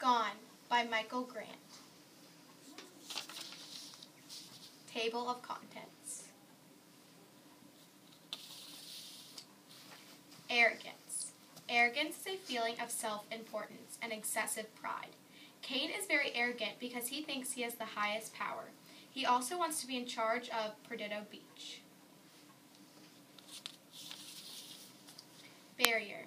Gone by Michael Grant. Table of contents. Arrogance. Arrogance is a feeling of self-importance and excessive pride. Cain is very arrogant because he thinks he has the highest power. He also wants to be in charge of Perdido Beach. Barrier.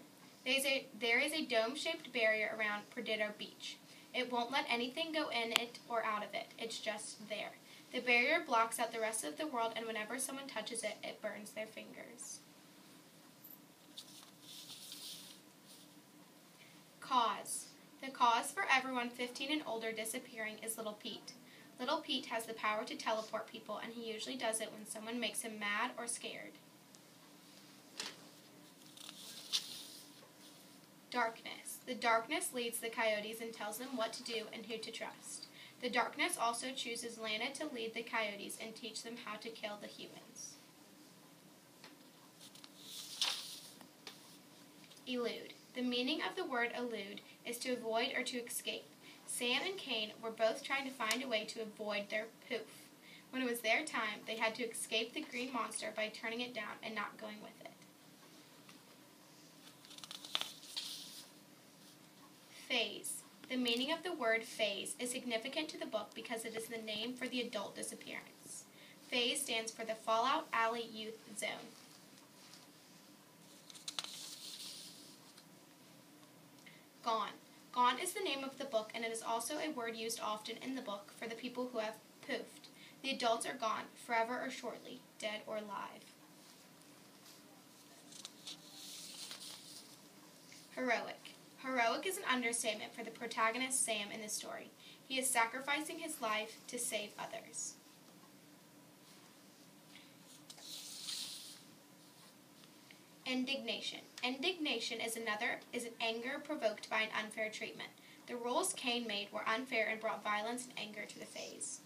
There is a dome-shaped barrier around Perdido Beach. It won't let anything go in it or out of it. It's just there. The barrier blocks out the rest of the world, and whenever someone touches it, it burns their fingers. Cause. The cause for everyone 15 and older disappearing is Little Pete. Little Pete has the power to teleport people, and he usually does it when someone makes him mad or scared. Darkness. The darkness leads the coyotes and tells them what to do and who to trust. The darkness also chooses Lana to lead the coyotes and teach them how to kill the humans. Elude. The meaning of the word elude is to avoid or to escape. Sam and Cain were both trying to find a way to avoid their poof. When it was their time, they had to escape the green monster by turning it down and not going with it. Phase. The meaning of the word phase is significant to the book because it is the name for the adult disappearance. Phase stands for the Fallout Alley Youth Zone. Gone. Gone is the name of the book, and it is also a word used often in the book for the people who have poofed. The adults are gone, forever or shortly, dead or alive. Heroic. Heroic is an understatement for the protagonist Sam in the story. He is sacrificing his life to save others. Indignation. Indignation is an anger provoked by an unfair treatment. The rules Cain made were unfair and brought violence and anger to the phase.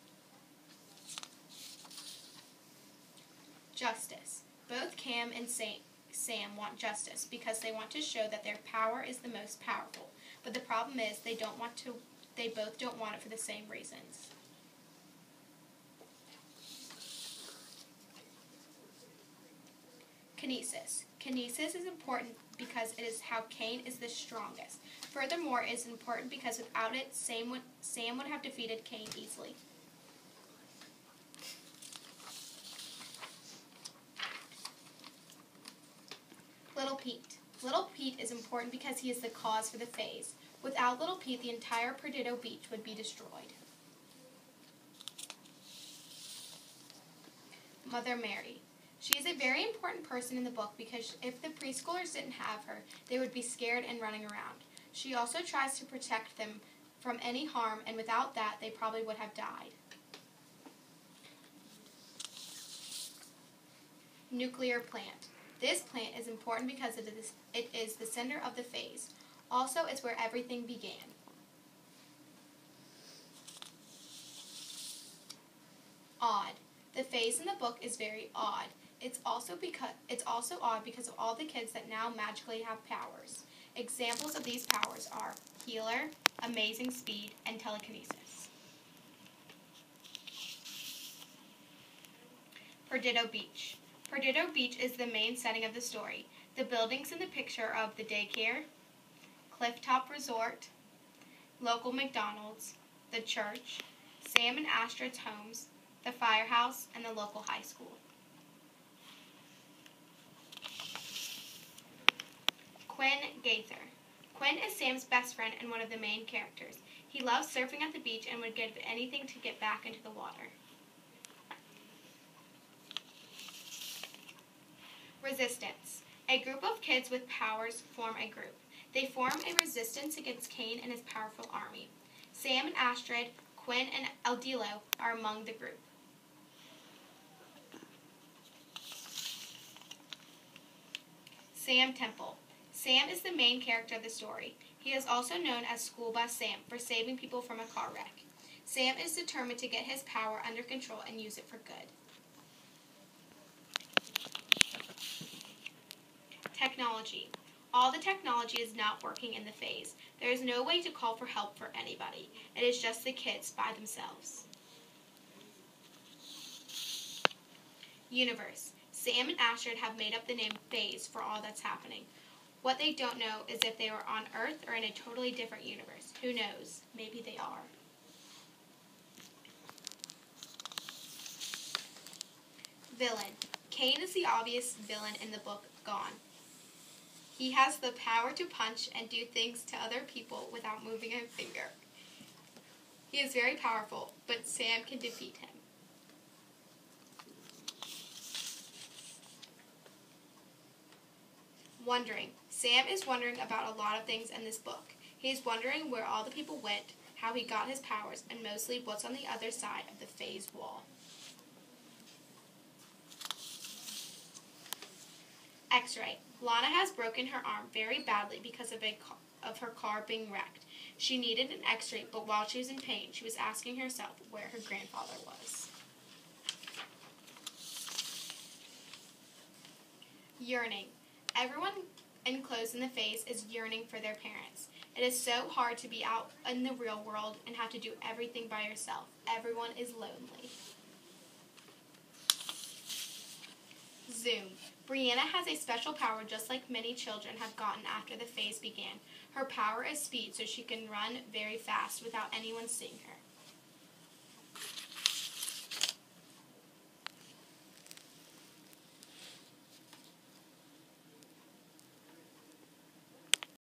Justice. Both Cam and Sam want justice because they want to show that their power is the most powerful. But the problem is they both don't want it for the same reasons. Kinesis. Kinesis is important because it is how Cain is the strongest. Furthermore, it is important because without it, Sam would have defeated Cain easily. Little Pete. Little Pete is important because he is the cause for the phase. Without Little Pete, the entire Perdido Beach would be destroyed. Mother Mary. She is a very important person in the book because if the preschoolers didn't have her, they would be scared and running around. She also tries to protect them from any harm, and without that, they probably would have died. Nuclear plant. This plant is important because it is the center of the phase. Also, it's where everything began. Odd. The phase in the book is very odd. It's also odd because of all the kids that now magically have powers. Examples of these powers are healer, amazing speed, and telekinesis. Perdido Beach. Perdido Beach is the main setting of the story. The buildings in the picture of the daycare, Clifftop Resort, local McDonald's, the church, Sam and Astrid's homes, the firehouse, and the local high school. Quinn Gaither. Quinn is Sam's best friend and one of the main characters. He loves surfing at the beach and would give anything to get back into the water. Resistance. A group of kids with powers form a group. They form a resistance against Cain and his powerful army. Sam and Astrid, Quinn and Eldilo are among the group. Sam Temple. Sam is the main character of the story. He is also known as School Bus Sam for saving people from a car wreck. Sam is determined to get his power under control and use it for good. Technology. All the technology is not working in the phase. There is no way to call for help for anybody. It is just the kids by themselves. Universe. Sam and Astrid have made up the name phase for all that's happening. What they don't know is if they were on Earth or in a totally different universe. Who knows? Maybe they are. Villain. Cain is the obvious villain in the book Gone. He has the power to punch and do things to other people without moving a finger. He is very powerful, but Sam can defeat him. Wondering. Sam is wondering about a lot of things in this book. He is wondering where all the people went, how he got his powers, and mostly what's on the other side of the phase wall. X-ray. Lana has broken her arm very badly because of her car being wrecked. She needed an X-ray, but while she was in pain, she was asking herself where her grandfather was. Yearning. Everyone enclosed in the phase is yearning for their parents. It is so hard to be out in the real world and have to do everything by yourself. Everyone is lonely. Zoom. Brianna has a special power just like many children have gotten after the phase began. Her power is speed, so she can run very fast without anyone seeing her.